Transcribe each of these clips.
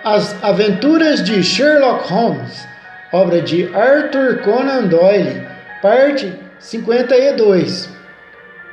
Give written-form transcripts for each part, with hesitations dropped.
As Aventuras de Sherlock Holmes, obra de Arthur Conan Doyle, parte 52.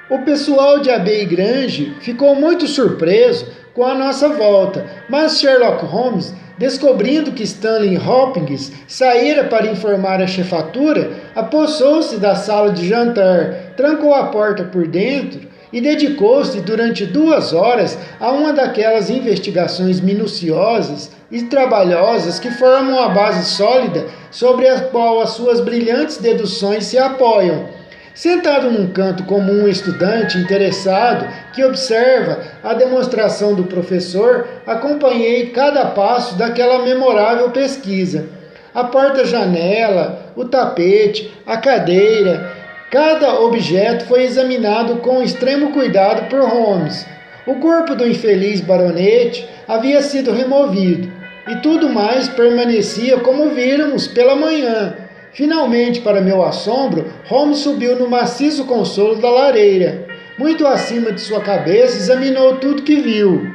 O pessoal de Abbey Grange ficou muito surpreso com a nossa volta, mas Sherlock Holmes, descobrindo que Stanley Hopkins saíra para informar a chefatura, apossou-se da sala de jantar, trancou a porta por dentro e dedicou-se durante 2 horas a uma daquelas investigações minuciosas e trabalhosas que formam a base sólida sobre a qual as suas brilhantes deduções se apoiam. Sentado num canto como um estudante interessado que observa a demonstração do professor, acompanhei cada passo daquela memorável pesquisa. A porta-janela, o tapete, a cadeira, cada objeto foi examinado com extremo cuidado por Holmes. O corpo do infeliz baronete havia sido removido, e tudo mais permanecia como víramos pela manhã. Finalmente, para meu assombro, Holmes subiu no maciço consolo da lareira. Muito acima de sua cabeça, examinou tudo que viu.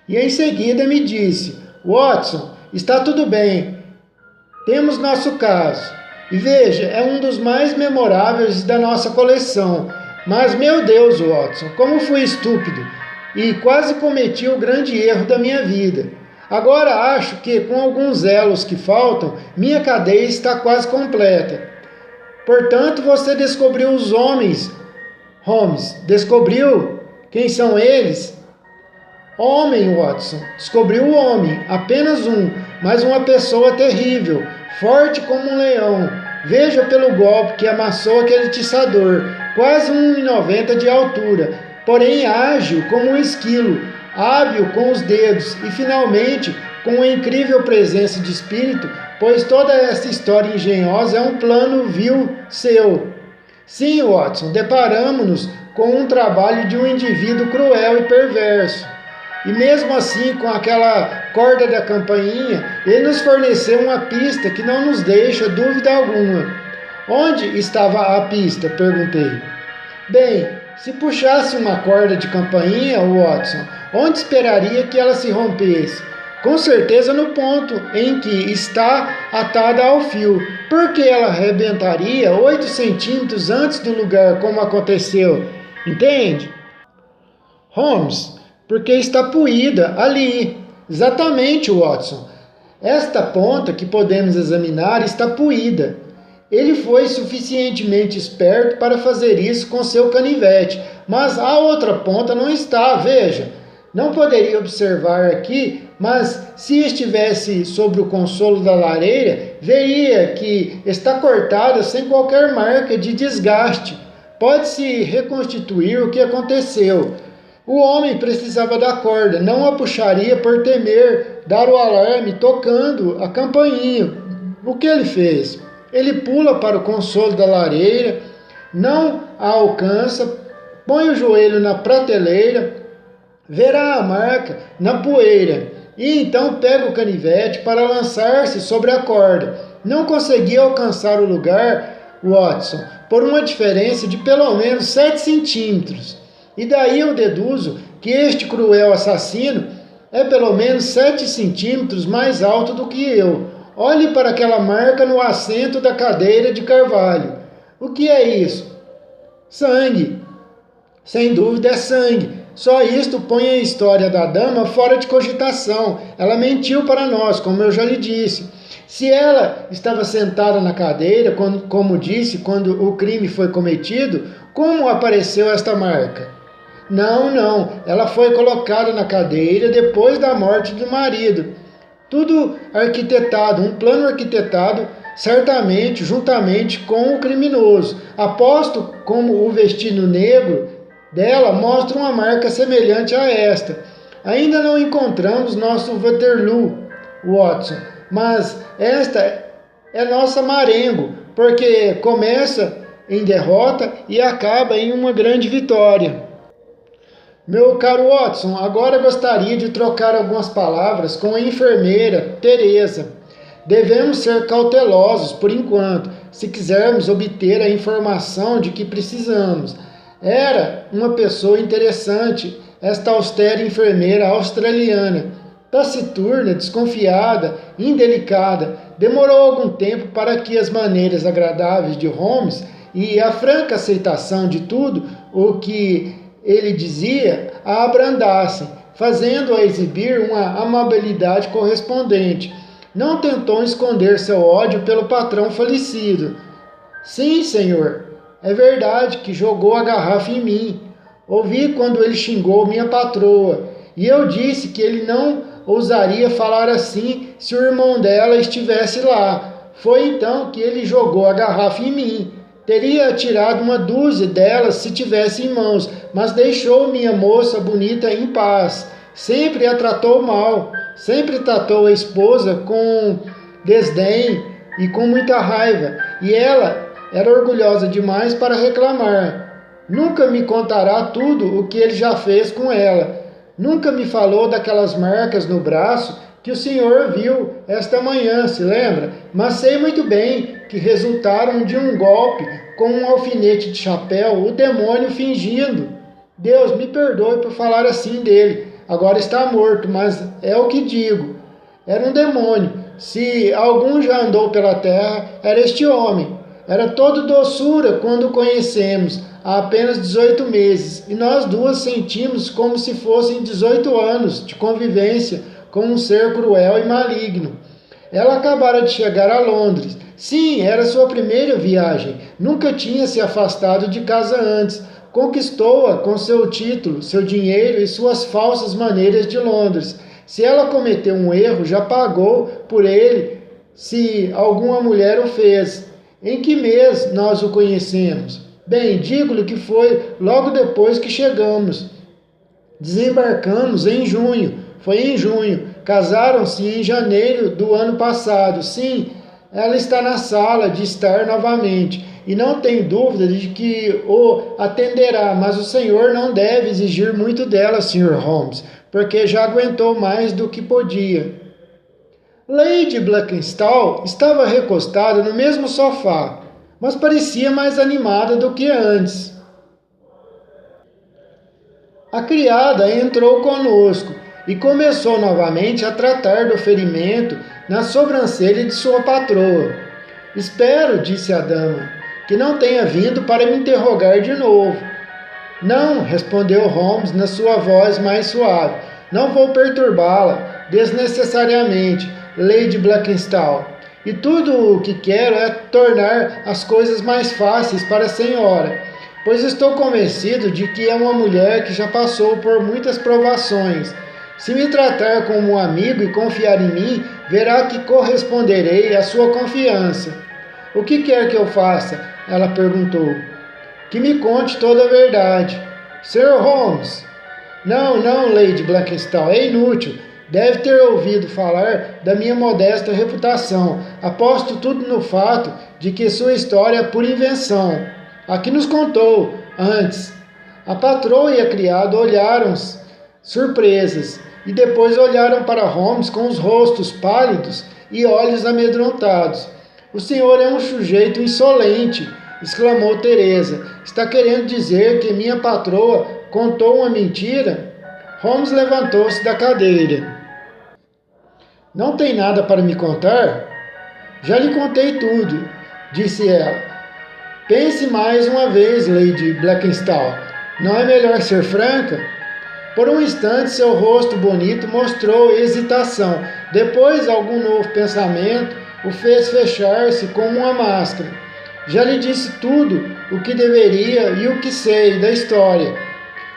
E em seguida me disse: Watson, está tudo bem. Temos nosso caso. E veja, é um dos mais memoráveis da nossa coleção. Mas, meu Deus, Watson, como fui estúpido e quase cometi o grande erro da minha vida. Agora acho que, com alguns elos que faltam, minha cadeia está quase completa. Portanto, você descobriu os homens. Holmes, descobriu? Quem são eles? Homem, Watson. Descobriu o homem, apenas um, mas uma pessoa terrível, forte como um leão. Veja pelo golpe que amassou aquele tiçador, quase 1,90 de altura, porém ágil como um esquilo, hábil com os dedos e, finalmente, com uma incrível presença de espírito, pois toda essa história engenhosa é um plano vil seu. Sim, Watson, deparamos-nos com um trabalho de um indivíduo cruel e perverso. E mesmo assim, com aquela corda da campainha, ele nos forneceu uma pista que não nos deixa dúvida alguma. Onde estava a pista? Perguntei. Bem, se puxasse uma corda de campainha, Watson, onde esperaria que ela se rompesse? Com certeza no ponto em que está atada ao fio, porque ela arrebentaria 8 centímetros antes do lugar, como aconteceu. Entende? Holmes, porque está puída ali. Exatamente, Watson. Esta ponta que podemos examinar está puída. Ele foi suficientemente esperto para fazer isso com seu canivete, mas a outra ponta não está, veja. Não poderia observar aqui, mas se estivesse sobre o consolo da lareira, veria que está cortada sem qualquer marca de desgaste. Pode-se reconstituir o que aconteceu. O homem precisava da corda, não a puxaria por temer dar o alarme tocando a campainha. O que ele fez? Ele pula para o consolo da lareira, não a alcança, põe o joelho na prateleira, verá a marca na poeira, e então pega o canivete para lançar-se sobre a corda. Não conseguia alcançar o lugar, Watson, por uma diferença de pelo menos 7 centímetros. E daí eu deduzo que este cruel assassino é pelo menos 7 centímetros mais alto do que eu. Olhe para aquela marca no assento da cadeira de carvalho. O que é isso? Sangue. Sem dúvida é sangue. Só isto põe a história da dama fora de cogitação. Ela mentiu para nós, como eu já lhe disse. Se ela estava sentada na cadeira, como disse, quando o crime foi cometido, como apareceu esta marca? Não. Ela foi colocada na cadeira depois da morte do marido. Tudo arquitetado, um plano arquitetado, certamente, juntamente com o criminoso. Aposto como o vestido negro dela mostra uma marca semelhante a esta. Ainda não encontramos nosso Waterloo, Watson, mas esta é nossa Marengo, porque começa em derrota e acaba em uma grande vitória. Meu caro Watson, agora gostaria de trocar algumas palavras com a enfermeira Teresa. Devemos ser cautelosos por enquanto, se quisermos obter a informação de que precisamos. Era uma pessoa interessante, esta austera enfermeira australiana. taciturna, desconfiada, indelicada. Demorou algum tempo para que as maneiras agradáveis de Holmes e a franca aceitação de tudo o que ele dizia a abrandassem, fazendo-a exibir uma amabilidade correspondente. Não tentou esconder seu ódio pelo patrão falecido. Sim, senhor, é verdade que jogou a garrafa em mim. Ouvi quando ele xingou minha patroa, e eu disse que ele não ousaria falar assim se o irmão dela estivesse lá. Foi então que ele jogou a garrafa em mim. Teria atirado uma dúzia delas se tivesse em mãos, mas deixou minha moça bonita em paz. Sempre a tratou mal, sempre tratou a esposa com desdém e com muita raiva, e ela era orgulhosa demais para reclamar. Nunca me contará tudo o que ele já fez com ela. Nunca me falou daquelas marcas no braço que o senhor viu esta manhã, se lembra? Mas sei muito bem que resultaram de um golpe com um alfinete de chapéu, o demônio fingindo. Deus me perdoe por falar assim dele. Agora está morto, mas é o que digo. Era um demônio. Se algum já andou pela terra, era este homem. Era todo doçura quando o conhecemos, há apenas 18 meses, e nós duas sentimos como se fossem 18 anos de convivência com um ser cruel e maligno. Ela acabara de chegar a Londres. Sim, era sua primeira viagem. Nunca tinha se afastado de casa antes. Conquistou-a com seu título, seu dinheiro e suas falsas maneiras de Londres. Se ela cometeu um erro, já pagou por ele, se alguma mulher o fez. Em que mês nós o conhecemos? Bem, digo-lhe que foi logo depois que chegamos. Desembarcamos em junho. Foi em junho. Casaram-se em janeiro do ano passado. Sim, ela está na sala de estar novamente. E não tenho dúvida de que o atenderá, mas o senhor não deve exigir muito dela, Sr. Holmes, porque já aguentou mais do que podia. Lady Blackstall estava recostada no mesmo sofá, mas parecia mais animada do que antes. A criada entrou conosco e começou novamente a tratar do ferimento na sobrancelha de sua patroa. Espero, disse a dama, que não tenha vindo para me interrogar de novo. Não, respondeu Holmes na sua voz mais suave. Não vou perturbá-la desnecessariamente, Lady Blackstall. E tudo o que quero é tornar as coisas mais fáceis para a senhora, pois estou convencido de que é uma mulher que já passou por muitas provações. Se me tratar como um amigo e confiar em mim, verá que corresponderei à sua confiança. O que quer que eu faça? Ela perguntou. Que me conte toda a verdade. Sr. Holmes. Não, Lady Blackstall, é inútil. Deve ter ouvido falar da minha modesta reputação. Aposto tudo no fato de que sua história é por invenção. Aqui nos contou antes. A patroa e a criada olharam-se surpresas e depois olharam para Holmes com os rostos pálidos e olhos amedrontados. O senhor é um sujeito insolente, exclamou Teresa. Está querendo dizer que minha patroa contou uma mentira? Holmes levantou-se da cadeira. Não tem nada para me contar? Já lhe contei tudo, disse ela. Pense mais uma vez, Lady Blackstall. Não é melhor ser franca? Por um instante, seu rosto bonito mostrou hesitação. Depois, algum novo pensamento o fez fechar-se como uma máscara. Já lhe disse tudo o que deveria e o que sei da história.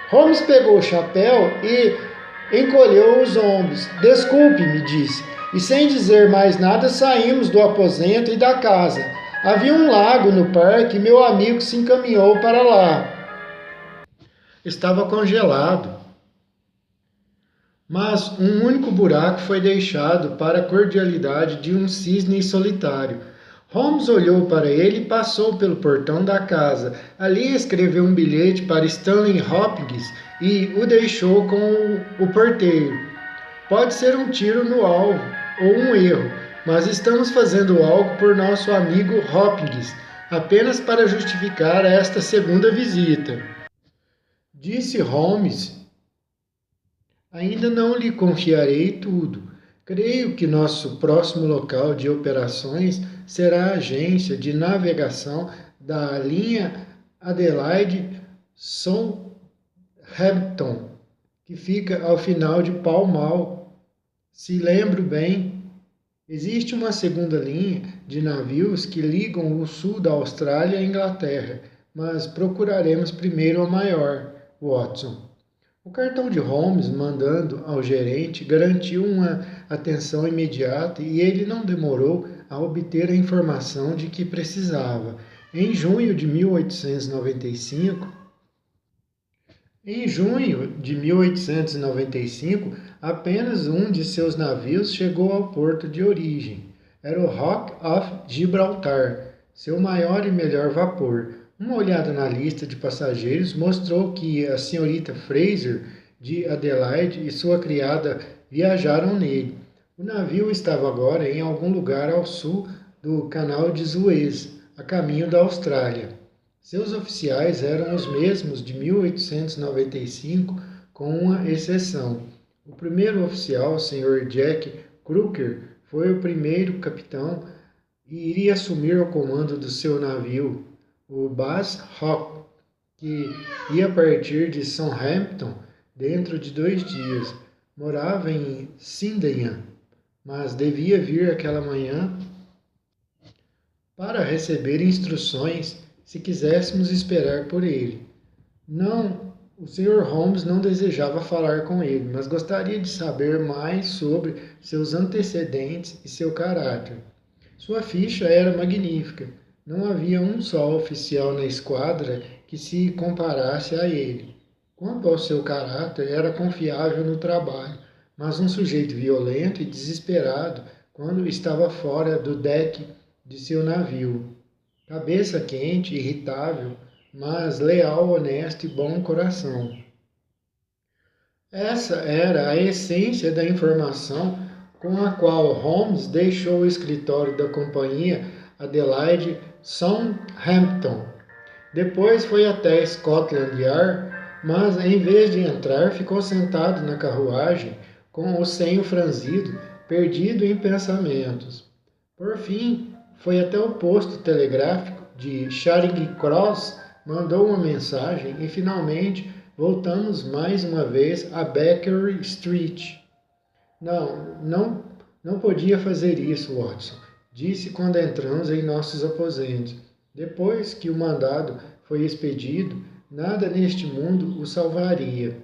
Holmes pegou o chapéu e encolheu os ombros. Desculpe-me, disse. E sem dizer mais nada, saímos do aposento e da casa. Havia um lago no parque e meu amigo se encaminhou para lá. Estava congelado. Mas um único buraco foi deixado para a cordialidade de um cisne solitário. Holmes olhou para ele e passou pelo portão da casa. Ali escreveu um bilhete para Stanley Hopkins e o deixou com o porteiro. Pode ser um tiro no alvo ou um erro, mas estamos fazendo algo por nosso amigo Hopkins, apenas para justificar esta segunda visita. Disse Holmes Ainda não lhe confiarei tudo. Creio que nosso próximo local de operações será a agência de navegação da linha Adelaide-Southampton, que fica ao final de Pall Mall. Se lembro bem, existe uma segunda linha de navios que ligam o sul da Austrália à Inglaterra, mas procuraremos primeiro a maior, Watson. O cartão de Holmes, mandando ao gerente, garantiu uma atenção imediata e ele não demorou a obter a informação de que precisava. Em junho de 1895, apenas um de seus navios chegou ao porto de origem. Era o Rock of Gibraltar, seu maior e melhor vapor. Uma olhada na lista de passageiros mostrou que a senhorita Fraser de Adelaide e sua criada viajaram nele. O navio estava agora em algum lugar ao sul do Canal de Suez, a caminho da Austrália. Seus oficiais eram os mesmos de 1895, com uma exceção. O primeiro oficial, o Sr. Jack Crooker, foi o primeiro capitão e iria assumir o comando do seu navio, o Bass Rock, que ia partir de Southampton dentro de 2 dias. Morava em Sydenham, mas devia vir aquela manhã para receber instruções se quiséssemos esperar por ele. Não, o Sr. Holmes não desejava falar com ele, mas gostaria de saber mais sobre seus antecedentes e seu caráter. Sua ficha era magnífica. Não havia um só oficial na esquadra que se comparasse a ele. Quanto ao seu caráter, era confiável no trabalho, mas um sujeito violento e desesperado quando estava fora do deck de seu navio. Cabeça quente, irritável, mas leal, honesto e bom coração. Essa era a essência da informação com a qual Holmes deixou o escritório da companhia Adelaide Southampton. Depois foi até Scotland Yard, mas em vez de entrar, ficou sentado na carruagem com o senho franzido, perdido em pensamentos. Por fim, foi até o posto telegráfico de Charing Cross, mandou uma mensagem e finalmente voltamos mais uma vez a Baker Street. Não podia fazer isso, Watson, disse quando entramos em nossos aposentos. Depois que o mandado foi expedido, nada neste mundo o salvaria.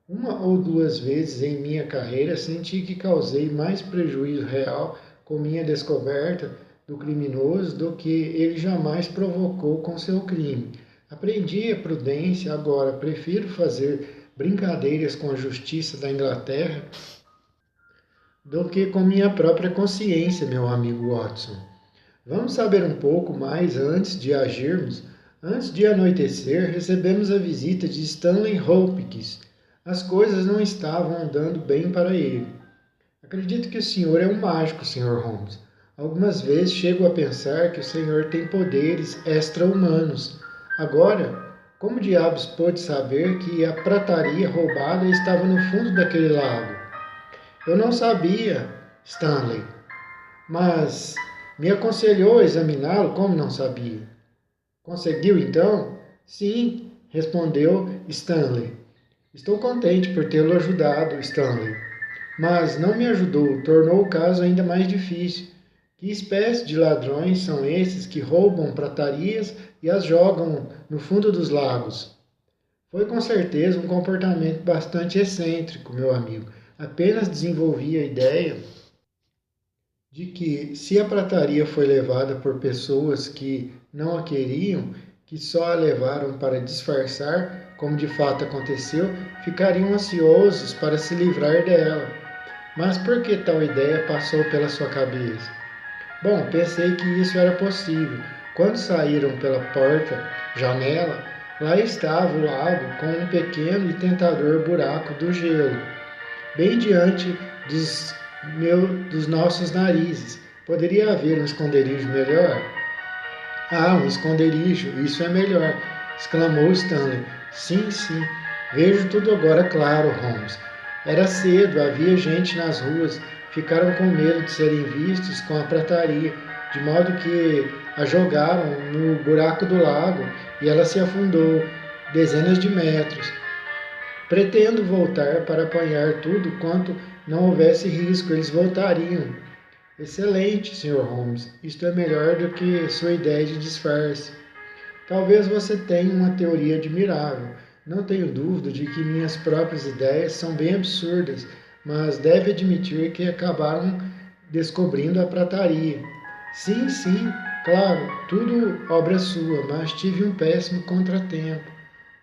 1 ou 2 vezes em minha carreira senti que causei mais prejuízo real com minha descoberta do criminoso do que ele jamais provocou com seu crime. Aprendi a prudência, agora prefiro fazer brincadeiras com a justiça da Inglaterra do que com minha própria consciência, meu amigo Watson. Vamos saber um pouco mais antes de agirmos. Antes de anoitecer, recebemos a visita de Stanley Hopkins. As coisas não estavam andando bem para ele. Acredito que o senhor é um mágico, Sr. Holmes. Algumas vezes chego a pensar que o senhor tem poderes extra-humanos. Agora, como diabos pôde saber que a prataria roubada estava no fundo daquele lago? Eu não sabia, Stanley, mas me aconselhou a examiná-lo como não sabia. Conseguiu então? Sim, respondeu Stanley. Estou contente por tê-lo ajudado, Stanley. Mas não me ajudou, tornou o caso ainda mais difícil. Que espécie de ladrões são esses que roubam pratarias e as jogam no fundo dos lagos? Foi com certeza um comportamento bastante excêntrico, meu amigo. Apenas desenvolvi a ideia de que, se a prataria foi levada por pessoas que não a queriam, que só a levaram para disfarçar, como de fato aconteceu, ficariam ansiosos para se livrar dela. Mas por que tal ideia passou pela sua cabeça? Bom, pensei que isso era possível. Quando saíram pela porta-janela, lá estava o lago com um pequeno e tentador buraco do gelo, bem diante dos nossos narizes. Poderia haver um esconderijo melhor? Ah, um esconderijo, isso é melhor, exclamou Stanley. Sim, vejo tudo agora claro, Holmes. Era cedo, havia gente nas ruas, ficaram com medo de serem vistos com a prataria, de modo que a jogaram no buraco do lago e ela se afundou dezenas de metros. Pretendo voltar para apanhar tudo quanto não houvesse risco, eles voltariam. Excelente, Sr. Holmes. Isto é melhor do que sua ideia de disfarce. Talvez você tenha uma teoria admirável. Não tenho dúvida de que minhas próprias ideias são bem absurdas, mas deve admitir que acabaram descobrindo a prataria. Sim, sim, claro, tudo obra sua, mas tive um péssimo contratempo.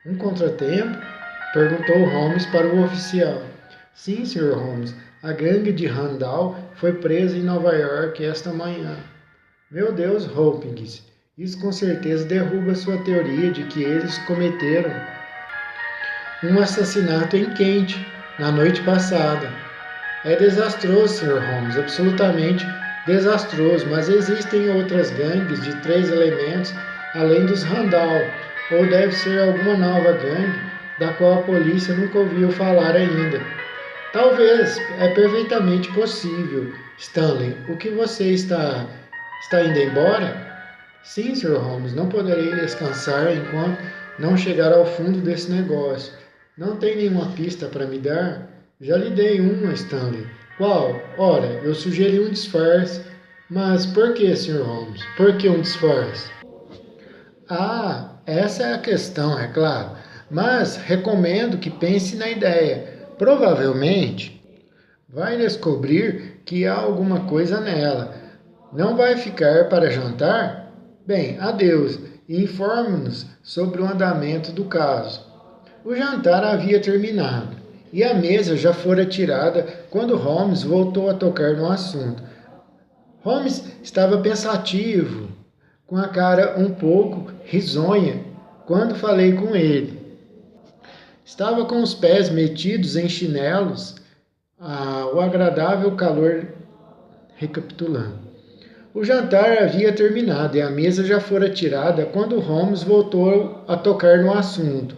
Um contratempo? Perguntou Holmes para o oficial. Sim, Sr. Holmes, a gangue de Randall foi presa em Nova York esta manhã. Meu Deus, Hopkins, isso com certeza derruba sua teoria de que eles cometeram um assassinato em Kent na noite passada. É desastroso, Sr. Holmes, absolutamente desastroso, mas existem outras gangues de 3 elementos além dos Randall, ou deve ser alguma nova gangue da qual a polícia nunca ouviu falar ainda. Talvez, é perfeitamente possível. Stanley, o que você está indo embora? Sim, Sr. Holmes, não poderei descansar enquanto não chegar ao fundo desse negócio. Não tem nenhuma pista para me dar? Já lhe dei uma, Stanley. Qual? Ora, eu sugeri um disfarce. Mas por que, Sr. Holmes? Por que um disfarce? Ah, essa é a questão, é claro. Mas recomendo que pense na ideia. Provavelmente vai descobrir que há alguma coisa nela. Não vai ficar para jantar? Bem, adeus e informe-nos sobre o andamento do caso. O jantar havia terminado e a mesa já fora tirada quando Holmes voltou a tocar no assunto. Holmes estava pensativo, com a cara um pouco risonha, quando falei com ele. Estava com os pés metidos em chinelos, o agradável calor recapitulando. O jantar havia terminado e a mesa já fora tirada quando Holmes voltou a tocar no assunto.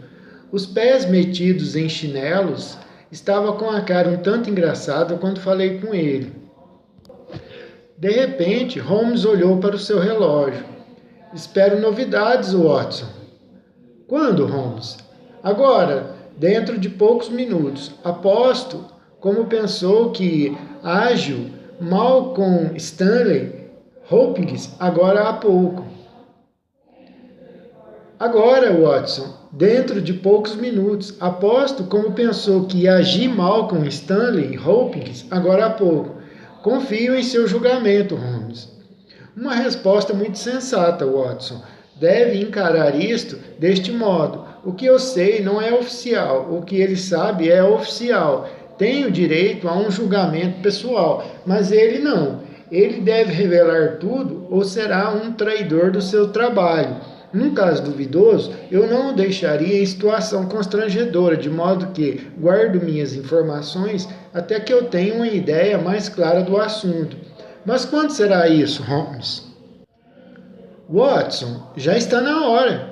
Os pés metidos em chinelos, estava com a cara um tanto engraçada quando falei com ele. De repente, Holmes olhou para o seu relógio. Espero novidades, Watson. Quando, Holmes? Agora, dentro de poucos minutos. Aposto, como pensou que ágil, Malcolm Stanley Hopkins agora há pouco. Agora, Watson, dentro de poucos minutos. Aposto como pensou que agir Malcolm Stanley Hopkins agora há pouco. Confio em seu julgamento, Holmes. Uma resposta muito sensata, Watson. Deve encarar isto deste modo. O que eu sei não é oficial. O que ele sabe é oficial. Tenho direito a um julgamento pessoal, mas ele não. Ele deve revelar tudo ou será um traidor do seu trabalho. Num caso duvidoso, eu não o deixaria em situação constrangedora, de modo que guardo minhas informações até que eu tenha uma ideia mais clara do assunto. Mas quando será isso, Holmes? Watson, já está na hora.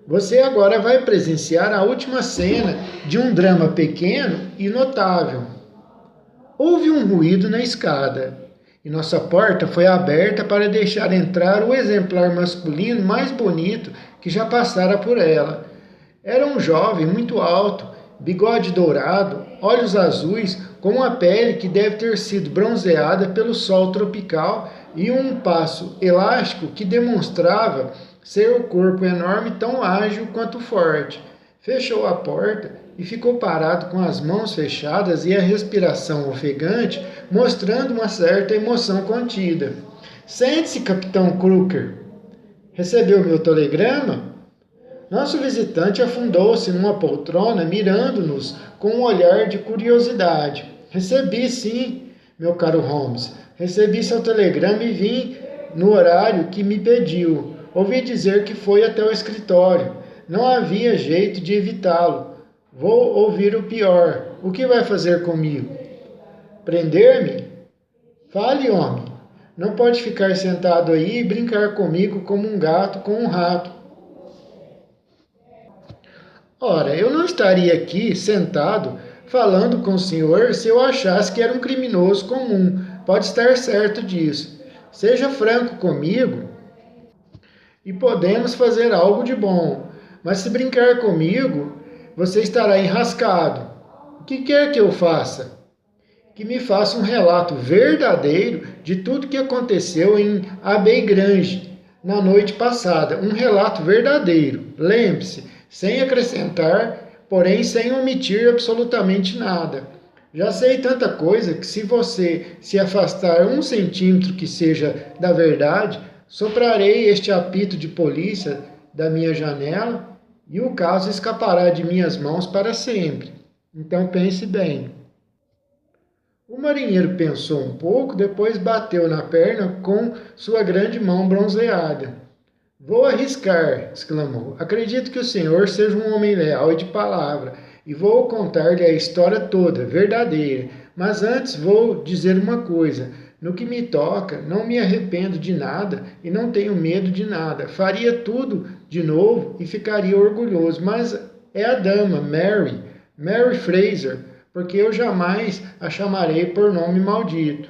Você agora vai presenciar a última cena de um drama pequeno e notável. Houve um ruído na escada e nossa porta foi aberta para deixar entrar o exemplar masculino mais bonito que já passara por ela. Era um jovem muito alto, bigode dourado, olhos azuis, com uma pele que deve ter sido bronzeada pelo sol tropical e um passo elástico que demonstrava ser o corpo enorme tão ágil quanto forte. Fechou a porta e ficou parado com as mãos fechadas e a respiração ofegante, mostrando uma certa emoção contida. Sente-se, Capitão Crooker. Recebeu meu telegrama? Nosso visitante afundou-se numa poltrona, mirando-nos com um olhar de curiosidade. Recebi, sim, meu caro Holmes. Recebi seu telegrama e vim no horário que me pediu. Ouvi dizer que foi até o escritório. Não havia jeito de evitá-lo. Vou ouvir o pior. O que vai fazer comigo? Prender-me? Fale, homem. Não pode ficar sentado aí e brincar comigo como um gato com um rato. Ora, eu não estaria aqui sentado falando com o senhor se eu achasse que era um criminoso comum. Pode estar certo disso. Seja franco comigo e podemos fazer algo de bom. Mas se brincar comigo, você estará enrascado. O que quer que eu faça? Que me faça um relato verdadeiro de tudo que aconteceu em Abbey Grange na noite passada. Um relato verdadeiro. Lembre-se, sem acrescentar, porém sem omitir absolutamente nada. Já sei tanta coisa que se você se afastar 1 centímetro que seja da verdade, soprarei este apito de polícia da minha janela e o caso escapará de minhas mãos para sempre. Então pense bem. O marinheiro pensou um pouco, depois bateu na perna com sua grande mão bronzeada. Vou arriscar, exclamou. Acredito que o senhor seja um homem leal e de palavra, e vou contar-lhe a história toda, verdadeira. Mas antes vou dizer uma coisa. No que me toca, não me arrependo de nada e não tenho medo de nada. Faria tudo de novo e ficaria orgulhoso. Mas é a dama, Mary Fraser, porque eu jamais a chamarei por nome maldito.